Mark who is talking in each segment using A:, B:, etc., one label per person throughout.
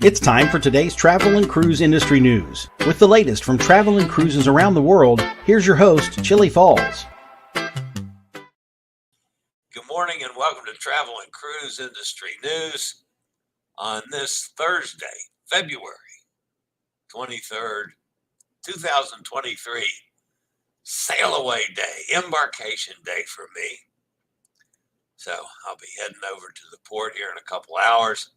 A: It's time for today's travel and cruise industry news. With the latest from travel and cruises around the world, here's your host, Chillie Falls.
B: Good morning and welcome to Travel and Cruise Industry News on this Thursday, February 23rd, 2023. Sail away day, embarkation day for me. So I'll be heading over to the port here in a couple hours.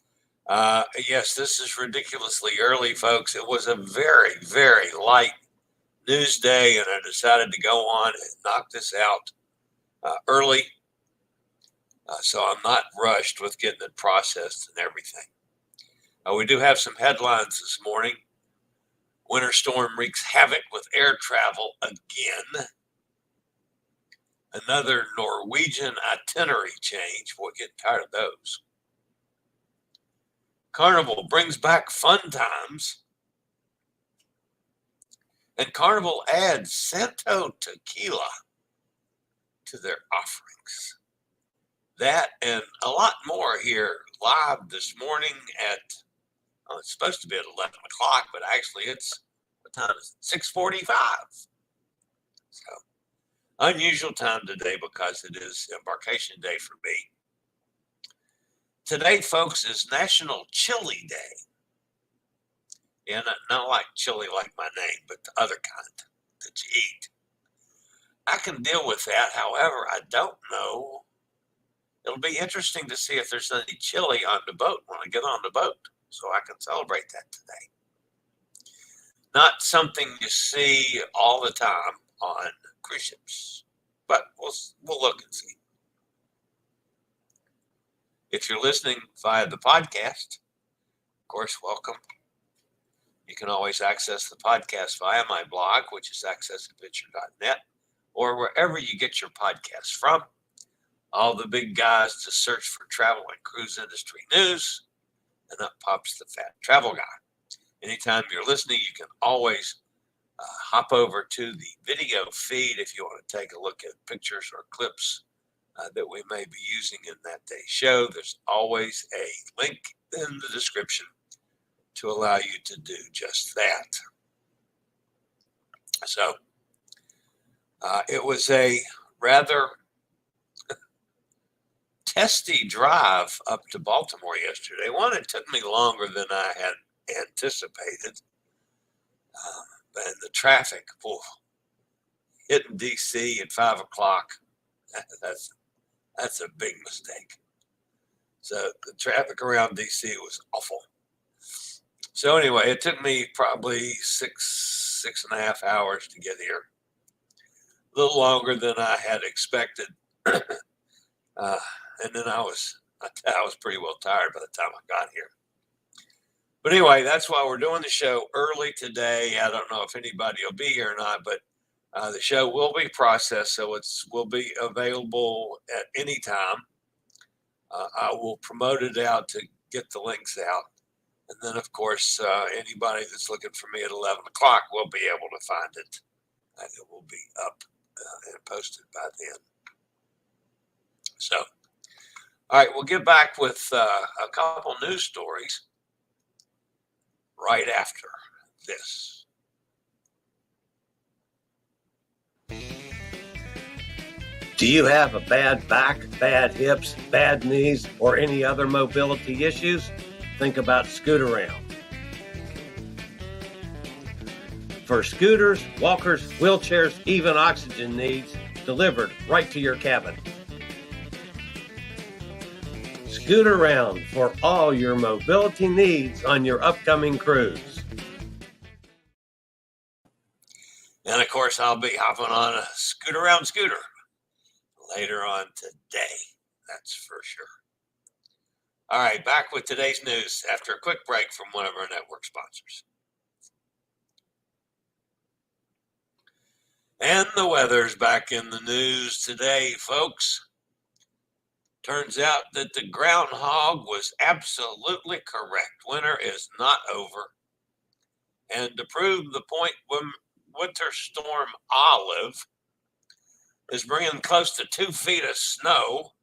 B: Yes, this is ridiculously early, folks. It was a very, very light news day, and I decided to go on and knock this out early. So I'm not rushed with getting it processed and everything. We do have some headlines this morning. Winter storm wreaks havoc with air travel again. Another Norwegian itinerary change. Boy, getting tired of those. Carnival brings back fun times. And Carnival adds Santo Tequila to their offerings. That and a lot more here live this morning at, it's supposed to be at 11 o'clock, but actually it's, what time is it? 6:45. So, unusual time today because it is embarkation day for me. Today, folks, is National Chili Day. And not like chili like my name, but the other kind that you eat. I can deal with that. However, I don't know. It'll be interesting to see if there's any chili on the boat when I get on the boat, so I can celebrate that today. Not something you see all the time on cruise ships, but we'll look and see. If you're listening via the podcast, of course, welcome. You can always access the podcast via my blog, which is accessadventure.net, or wherever you get your podcasts from. All the big guys just search for travel and cruise industry news, and up pops the Fat Travel Guy. Anytime you're listening, you can always hop over to the video feed if you want to take a look at pictures or clips that we may be using in that day's show. There's always a link in the description to allow you to do just that. So it was a rather testy drive up to Baltimore yesterday. One, it took me longer than I had anticipated. And the traffic, hitting DC at 5 o'clock, that's a big mistake. So the traffic around DC was awful. So anyway, it took me probably six and a half hours to get here. A little longer than I had expected. And then I was pretty well tired by the time I got here. But anyway, that's why we're doing the show early today. I don't know if anybody will be here or not, but the show will be processed, so will be available at any time. I will promote it out to get the links out. And then, of course, anybody that's looking for me at 11 o'clock will be able to find it. And it will be up and posted by then. So, all right, we'll get back with a couple news stories right after this.
C: Do you have a bad back, bad hips, bad knees, or any other mobility issues? Think about Scootaround. For scooters, walkers, wheelchairs, even oxygen needs, delivered right to your cabin. Scootaround for all your mobility needs on your upcoming cruise.
B: And of course, I'll be hopping on a Scootaround scooter later on today. That's for sure. All right, back with today's news after a quick break from one of our network sponsors. And the weather's back in the news today, folks. Turns out that the groundhog was absolutely correct. Winter is not over. And to prove the point, Winter Storm Olive is bringing close to 2 feet of snow,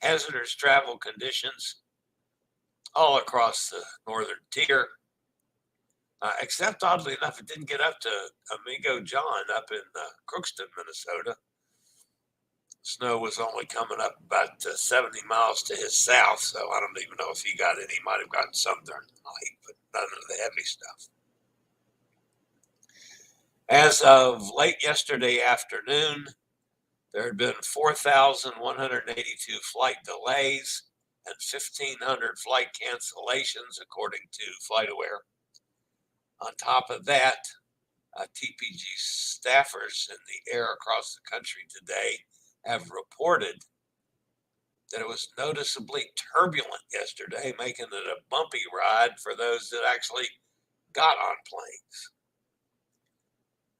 B: hazardous travel conditions, all across the northern tier. Except, oddly enough, it didn't get up to Amigo John up in Crookston, Minnesota. Snow was only coming up about 70 miles to his south, so I don't even know if he got any. He might have gotten some during the night, but none of the heavy stuff. As of late yesterday afternoon, there had been 4,182 flight delays and 1,500 flight cancellations, according to FlightAware. On top of that, TPG staffers in the air across the country today have reported that it was noticeably turbulent yesterday, making it a bumpy ride for those that actually got on planes.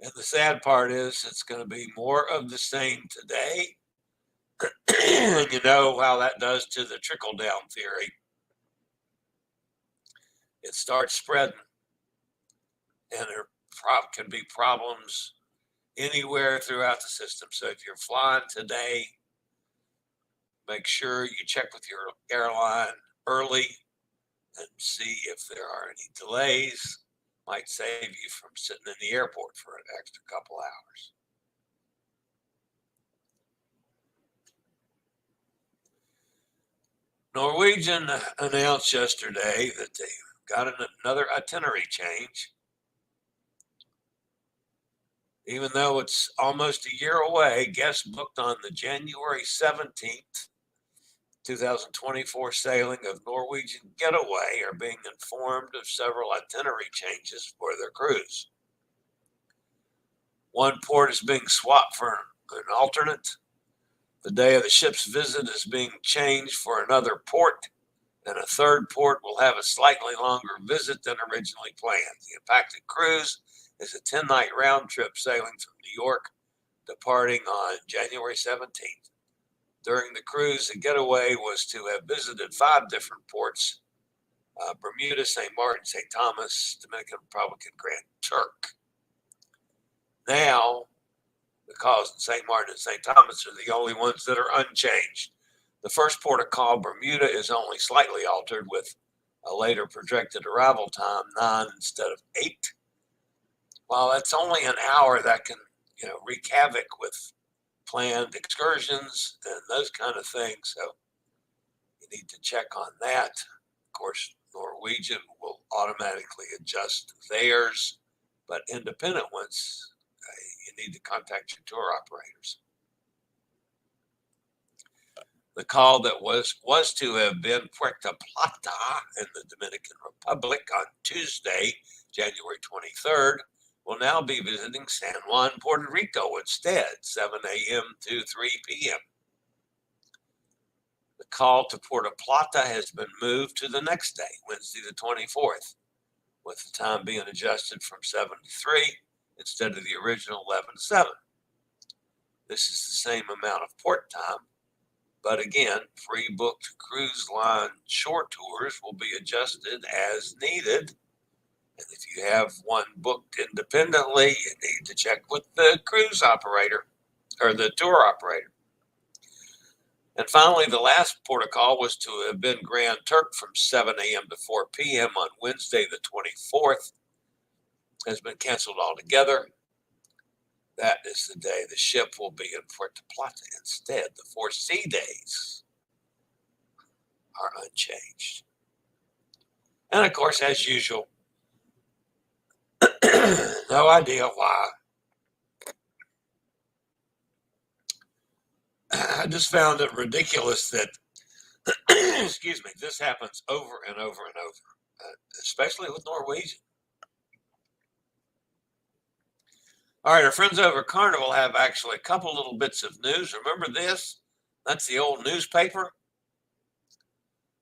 B: And the sad part is it's going to be more of the same today. And you know how that does to the trickle-down theory. It starts spreading, and there can be problems anywhere throughout the system. So if you're flying today, make sure you check with your airline early and see if there are any delays. Might save you from sitting in the airport for an extra couple hours. Norwegian announced yesterday that they got another itinerary change. Even though it's almost a year away, guests booked on the January 17th, 2024 sailing of Norwegian Getaway are being informed of several itinerary changes for their cruise. One port is being swapped for an alternate. The day of the ship's visit is being changed for another port, and a third port will have a slightly longer visit than originally planned. The impacted cruise is a 10-night round trip sailing from New York, departing on January 17th. During the cruise, the Getaway was to have visited 5 different ports: Bermuda, St. Martin, St. Thomas, Dominican Republic, and Grand Turk. Now, because St. Martin and St. Thomas are the only ones that are unchanged. The first port of call, Bermuda, is only slightly altered with a later projected arrival time, 9 instead of 8. While that's only an hour, that can, wreak havoc with planned excursions and those kind of things. So you need to check on that. Of course, Norwegian will automatically adjust theirs, but independent ones, you need to contact your tour operators. The call that was to have been Puerto Plata in the Dominican Republic on Tuesday, January 23rd, will now be visiting San Juan, Puerto Rico instead, 7 a.m. to 3 p.m. The call to Puerto Plata has been moved to the next day, Wednesday the 24th, with the time being adjusted from 7 to 3 instead of the original 11 to 7. This is the same amount of port time, but again, pre-booked cruise line shore tours will be adjusted as needed. And if you have one booked independently, you need to check with the cruise operator or the tour operator. And finally, the last port of call was to have been Grand Turk from 7 a.m. to 4 p.m. on Wednesday, the 24th. Has been canceled altogether. That is the day the ship will be in Puerto Plata instead. The 4 sea days are unchanged. And of course, as usual, no idea why. I just found it ridiculous that, this happens over and over and over, especially with Norwegian. All right, our friends over at Carnival have actually a couple little bits of news. Remember this? That's the old newspaper.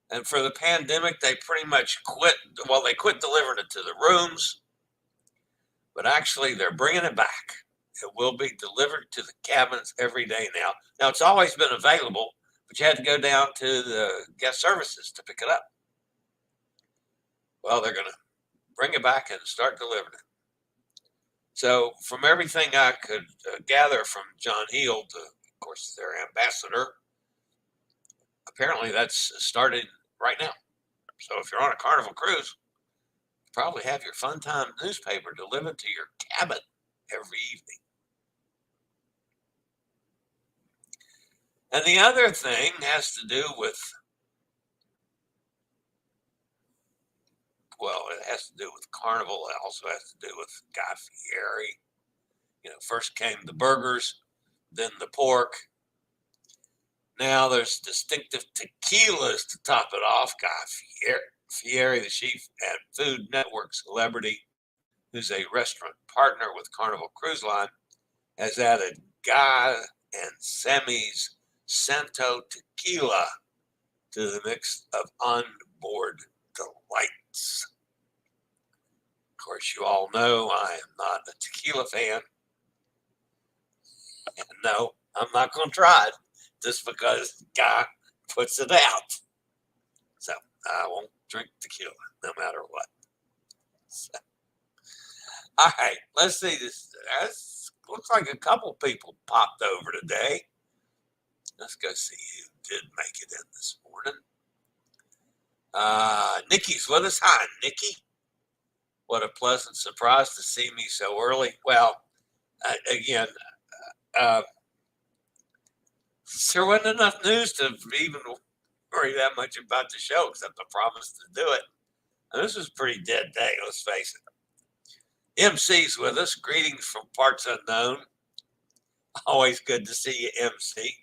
B: And for the pandemic, they pretty much quit. Well, they quit delivering it to the rooms, but actually they're bringing it back. It will be delivered to the cabins every day now. Now, it's always been available, but you had to go down to the guest services to pick it up. Well, they're going to bring it back and start delivering it. So from everything I could gather from John Heald, of course, their ambassador, apparently that's started right now. So if you're on a Carnival cruise, you probably have your Fun Time newspaper delivered to your cabin every evening. And the other thing has to do with, well, it has to do with Carnival. It also has to do with Guy Fieri. First came the burgers, then the pork. Now there's distinctive tequilas to top it off. Guy Fieri, the chief and Food Network celebrity, who's a restaurant partner with Carnival Cruise Line, has added Guy and Sammy's Santo Tequila to the mix of onboard delights. Of course, you all know I am not a tequila fan. And no, I'm not going to try it just because Guy puts it out. So I won't drink tequila no matter what. So, all right, let's see. This looks like a couple people popped over today. Let's go see who did make it in this morning. Nikki's with us. Hi, Nikki. What a pleasant surprise to see me so early. Well, again, there wasn't enough news to even worry that much about the show, except the promise to do it. And this was a pretty dead day, let's face it. MC's with us. Greetings from parts unknown. Always good to see you, MC.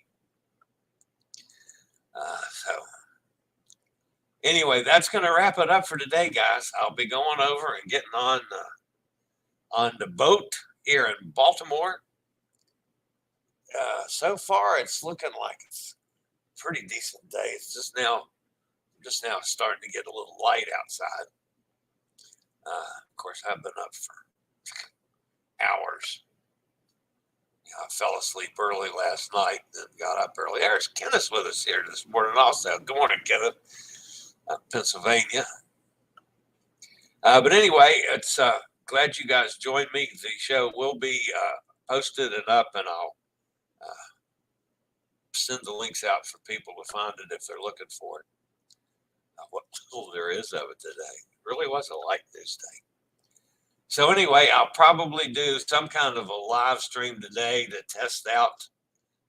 B: So anyway, that's going to wrap it up for today, guys. I'll be going over and getting on the boat here in Baltimore. So far, it's looking like it's a pretty decent day. It's just now starting to get a little light outside. Of course, I've been up for hours. I fell asleep early last night and got up early. There's Kenneth with us here this morning also. Good morning, Kenneth, Pennsylvania. But anyway, it's glad you guys joined me. The show will be posted and up, and I'll send the links out for people to find it if they're looking for it. What little there is of it today. It really was a light news day. So anyway, I'll probably do some kind of a live stream today to test out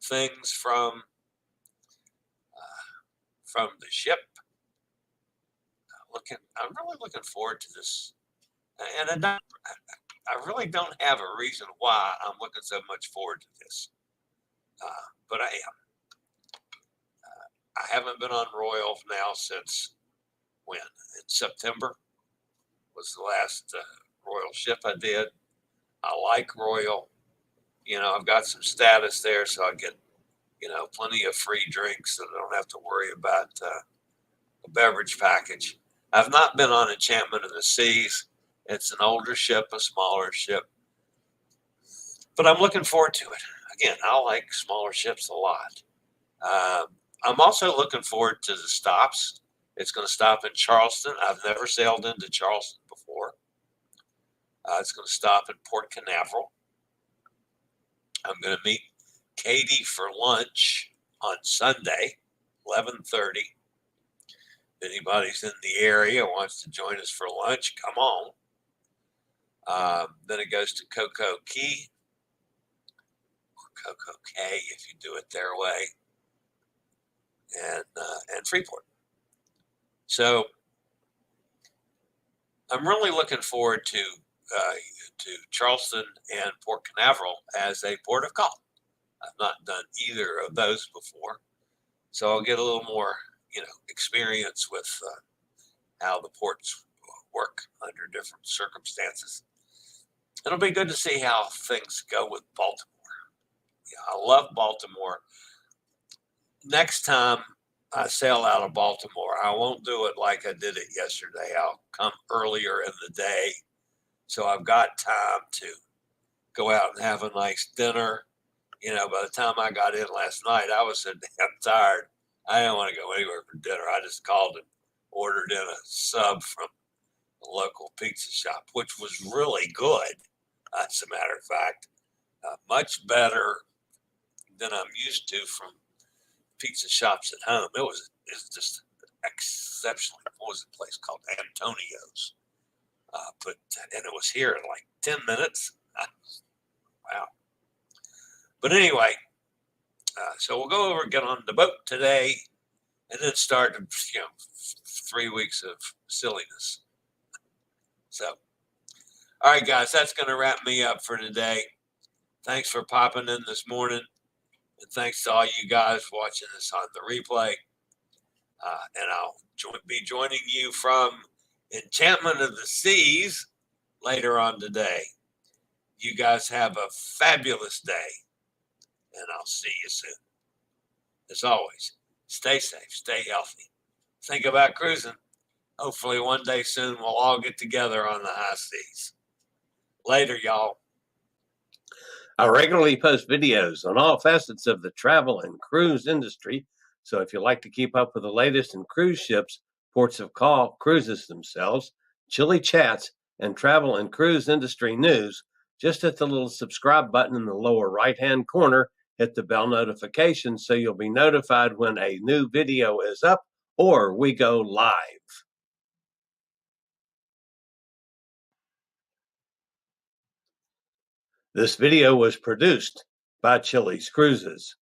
B: things from the ship. I'm really looking forward to this, and I really don't have a reason why I'm looking so much forward to this, but I am. I haven't been on Royal now since when? In September was the last Royal ship I did. I like Royal. I've got some status there, so I get, plenty of free drinks, and I don't have to worry about a beverage package. I've not been on Enchantment of the Seas. It's an older ship, a smaller ship, but I'm looking forward to it. Again, I like smaller ships a lot. I'm also looking forward to the stops. It's going to stop in Charleston. I've never sailed into Charleston before. It's going to stop in Port Canaveral. I'm going to meet Katie for lunch on Sunday, 11:30. If anybody's in the area wants to join us for lunch, come on. Then it goes to Cocoa Key, or Cocoa K if you do it their way, and Freeport. So I'm really looking forward to Charleston and Port Canaveral as a port of call. I've not done either of those before, so I'll get a little more, experience with how the ports work under different circumstances. It'll be good to see how things go with Baltimore. I love Baltimore. Next time I sail out of Baltimore, I won't do it like I did it yesterday. I'll come earlier in the day, so I've got time to go out and have a nice dinner. By the time I got in last night, I was so damn tired. I didn't want to go anywhere for dinner. I just called and ordered in a sub from a local pizza shop, which was really good, as a matter of fact. Much better than I'm used to from pizza shops at home. It's just exceptionally, what was the place called? Antonio's. And it was here in like 10 minutes. Wow. But anyway, so we'll go over and get on the boat today and then start, 3 weeks of silliness. So, all right, guys, that's going to wrap me up for today. Thanks for popping in this morning. And thanks to all you guys watching this on the replay. And I'll be joining you from Enchantment of the Seas later on today. You guys have a fabulous day, and I'll see you soon. As always, stay safe, stay healthy. Think about cruising. Hopefully one day soon we'll all get together on the high seas. Later, y'all.
C: I regularly post videos on all facets of the travel and cruise industry, so if you like to keep up with the latest in cruise ships, ports of call, cruises themselves, Chillie chats, and travel and cruise industry news, just hit the little subscribe button in the lower right-hand corner, hit the bell notification so you'll be notified when a new video is up or we go live. This video was produced by Chillie's Cruises.